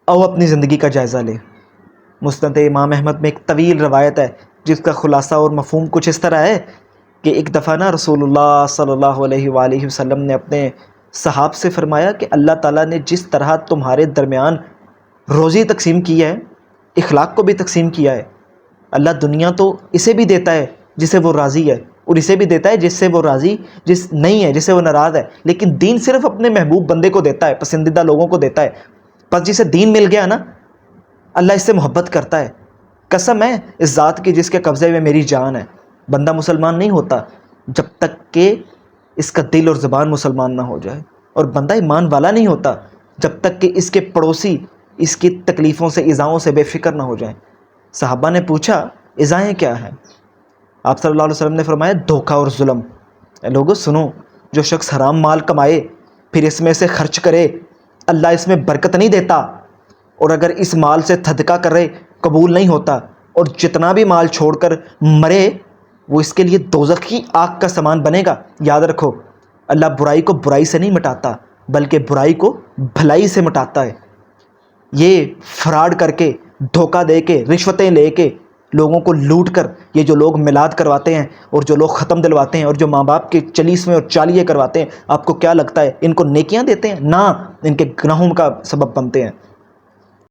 آؤ اپنی زندگی کا جائزہ لیں۔ مسند امام احمد میں ایک طویل روایت ہے جس کا خلاصہ اور مفہوم کچھ اس طرح ہے کہ ایک دفعہ نا رسول اللہ صلی اللہ علیہ وآلہ وسلم نے اپنے صحاب سے فرمایا کہ اللہ تعالیٰ نے جس طرح تمہارے درمیان روزی تقسیم کی ہے، اخلاق کو بھی تقسیم کیا ہے۔ اللہ دنیا تو اسے بھی دیتا ہے جسے وہ راضی ہے، اور اسے بھی دیتا ہے جس سے وہ راضی جس نہیں ہے، جسے وہ ناراض ہے، لیکن دین صرف اپنے محبوب بندے کو دیتا ہے، پسندیدہ لوگوں کو دیتا ہے۔ بس جسے دین مل گیا نا، اللہ اس سے محبت کرتا ہے۔ قسم ہے اس ذات کی جس کے قبضے میں میری جان ہے، بندہ مسلمان نہیں ہوتا جب تک کہ اس کا دل اور زبان مسلمان نہ ہو جائے، اور بندہ ایمان والا نہیں ہوتا جب تک کہ اس کے پڑوسی اس کی تکلیفوں سے ایذاؤں سے بے فکر نہ ہو جائیں۔ صحابہ نے پوچھا ایذائیں کیا ہیں؟ آپ صلی اللہ علیہ وسلم نے فرمایا دھوکہ اور ظلم۔ اے لوگو سنو، جو شخص حرام مال کمائے پھر اس میں سے خرچ کرے، اللہ اس میں برکت نہیں دیتا، اور اگر اس مال سے صدقہ کرے قبول نہیں ہوتا، اور جتنا بھی مال چھوڑ کر مرے وہ اس کے لیے دوزخ کی آگ کا سامان بنے گا۔ یاد رکھو، اللہ برائی کو برائی سے نہیں مٹاتا بلکہ برائی کو بھلائی سے مٹاتا ہے۔ یہ فراڈ کر کے، دھوکہ دے کے، رشوتیں لے کے، لوگوں کو لوٹ کر یہ جو لوگ میلاد کرواتے ہیں اور جو لوگ ختم دلواتے ہیں اور جو ماں باپ کے چلیسویں اور چالیے کرواتے ہیں، آپ کو کیا لگتا ہے ان کو نیکیاں دیتے ہیں؟ نہ، ان کے گناہوں کا سبب بنتے ہیں۔